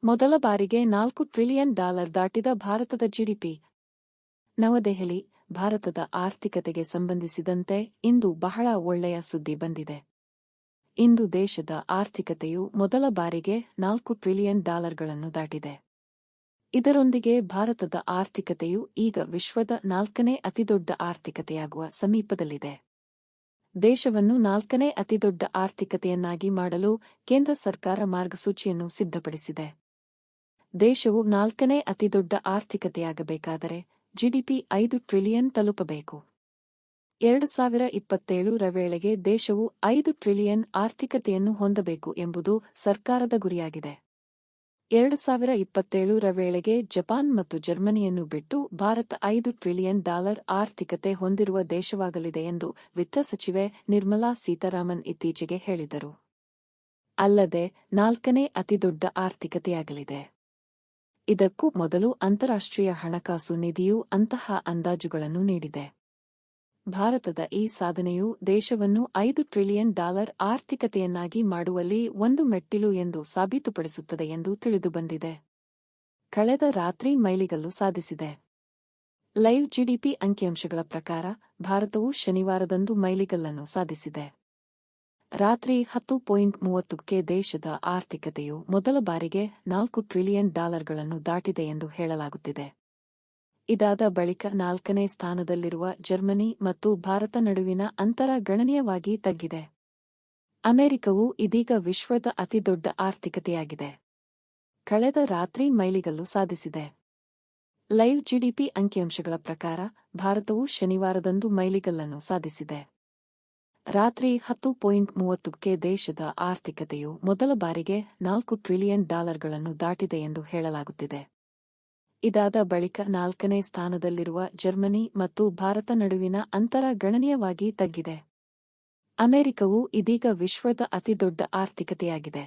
ಮೊದಲ ಬಾರಿಗೆ $4 ಟ್ರಿಲಿಯನ್ ದಾಟಿದ ಭಾರತದ ಜಿಡಿಪಿ. ನವದೆಹಲಿ, ಭಾರತದ ಆರ್ಥಿಕತೆಗೆ ಸಂಬಂಧಿಸಿದಂತೆ ಇಂದು ಬಹಳ ಒಳ್ಳೆಯ ಸುದ್ದಿ ಬಂದಿದೆ. ಇಂದು ದೇಶದ ಆರ್ಥಿಕತೆಯು ಮೊದಲ ಬಾರಿಗೆ $4 ಟ್ರಿಲಿಯನ್ ದಾಟಿದೆ. ಇದರೊಂದಿಗೆ ಭಾರತದ ಆರ್ಥಿಕತೆಯು ಈಗ ವಿಶ್ವದ 4ನೇ ಅತಿದೊಡ್ಡ ಆರ್ಥಿಕತೆಯಾಗುವ ಸಮೀಪದಲ್ಲಿದೆ. ದೇಶವನ್ನು 4ನೇ ಅತಿದೊಡ್ಡ ಆರ್ಥಿಕತೆಯನ್ನಾಗಿ ಮಾಡಲು ಕೇಂದ್ರ ಸರ್ಕಾರ ಮಾರ್ಗಸೂಚಿಯನ್ನು ಸಿದ್ಧಪಡಿಸಿದೆ. ದೇಶವು 4ನೇ ಅತಿದೊಡ್ಡ ಆರ್ಥಿಕತೆಯಾಗಬೇಕಾದರೆ ಜಿಡಿಪಿ 5 ಟ್ರಿಲಿಯನ್ ತಲುಪಬೇಕು. 2027ರ ವೇಳೆಗೆ ದೇಶವು 5 ಟ್ರಿಲಿಯನ್ ಆರ್ಥಿಕತೆಯನ್ನು ಹೊಂದಬೇಕು ಎಂಬುದು ಸರ್ಕಾರದ ಗುರಿಯಾಗಿದೆ. 2027ರ ವೇಳೆಗೆ ಜಪಾನ್ ಮತ್ತು ಜರ್ಮನಿಯನ್ನು ಬಿಟ್ಟು ಭಾರತ $5 ಟ್ರಿಲಿಯನ್ ಆರ್ಥಿಕತೆ ಹೊಂದಿರುವ ದೇಶವಾಗಲಿದೆ ಎಂದು ವಿತ್ತ ಸಚಿವೆ ನಿರ್ಮಲಾ ಸೀತಾರಾಮನ್ ಇತ್ತೀಚೆಗೆ ಹೇಳಿದರು. ಅಲ್ಲದೆ 4ನೇ ಅತಿದೊಡ್ಡ ಆರ್ಥಿಕತೆಯಾಗಲಿದೆ. ಇದಕ್ಕೂ ಮೊದಲು ಅಂತಾರಾಷ್ಟ್ರೀಯ ಹಣಕಾಸು ನಿಧಿಯು ಅಂತಹ ಅಂದಾಜುಗಳನ್ನು ನೀಡಿದೆ. ಭಾರತದ ಈ ಸಾಧನೆಯು ದೇಶವನ್ನು $5 ಟ್ರಿಲಿಯನ್ ಆರ್ಥಿಕತೆಯನ್ನಾಗಿ ಮಾಡುವಲ್ಲಿ ಒಂದು ಮೆಟ್ಟಿಲು ಎಂದು ಸಾಬೀತುಪಡಿಸುತ್ತದೆ ಎಂದು ತಿಳಿದುಬಂದಿದೆ. ಕಳೆದ ರಾತ್ರಿ ಮೈಲಿಗಲ್ಲು ಸಾಧಿಸಿದೆ. ಲೈವ್ ಜಿಡಿಪಿ ಅಂಕಿಅಂಶಗಳ ಪ್ರಕಾರ ಭಾರತವು ಶನಿವಾರದಂದು ಮೈಲಿಗಲ್ಲನ್ನು ಸಾಧಿಸಿದೆ. ರಾತ್ರಿ 10.30ಕ್ಕೆ ದೇಶದ ಆರ್ಥಿಕತೆಯು ಮೊದಲ ಬಾರಿಗೆ $4 ಟ್ರಿಲಿಯನ್ ದಾಟಿದೆ ಎಂದು ಹೇಳಲಾಗುತ್ತಿದೆ. ಇದಾದ ಬಳಿಕ 4ನೇ ಸ್ಥಾನದಲ್ಲಿರುವ ಜರ್ಮನಿ ಮತ್ತು ಭಾರತ ನಡುವಿನ ಅಂತರ ಗಣನೀಯವಾಗಿ ತಗ್ಗಿದೆ. ಅಮೆರಿಕವು ಇದೀಗ ವಿಶ್ವದ ಅತಿದೊಡ್ಡ ಆರ್ಥಿಕತೆಯಾಗಿದೆ. ಕಳೆದ ರಾತ್ರಿ ಮೈಲಿಗಲ್ಲು ಸಾಧಿಸಿದೆ. ಲೈವ್ ಜಿಡಿಪಿ ಅಂಕಿಅಂಶಗಳ ಪ್ರಕಾರ ಭಾರತವು ಶನಿವಾರದಂದು ಮೈಲಿಗಲ್ಲನ್ನು ಸಾಧಿಸಿದೆ. ರಾತ್ರಿ 10.30ಕ್ಕೆ ದೇಶದ ಆರ್ಥಿಕತೆಯು ಮೊದಲ ಬಾರಿಗೆ $4 ಟ್ರಿಲಿಯನ್ ದಾಟಿದೆ ಎಂದು ಹೇಳಲಾಗುತ್ತಿದೆ. ಇದಾದ ಬಳಿಕ 4ನೇ ಸ್ಥಾನದಲ್ಲಿರುವ ಜರ್ಮನಿ ಮತ್ತು ಭಾರತ ನಡುವಿನ ಅಂತರ ಗಣನೀಯವಾಗಿ ತಗ್ಗಿದೆ. ಅಮೆರಿಕವು ಇದೀಗ ವಿಶ್ವದ ಅತಿದೊಡ್ಡ ಆರ್ಥಿಕತೆಯಾಗಿದೆ.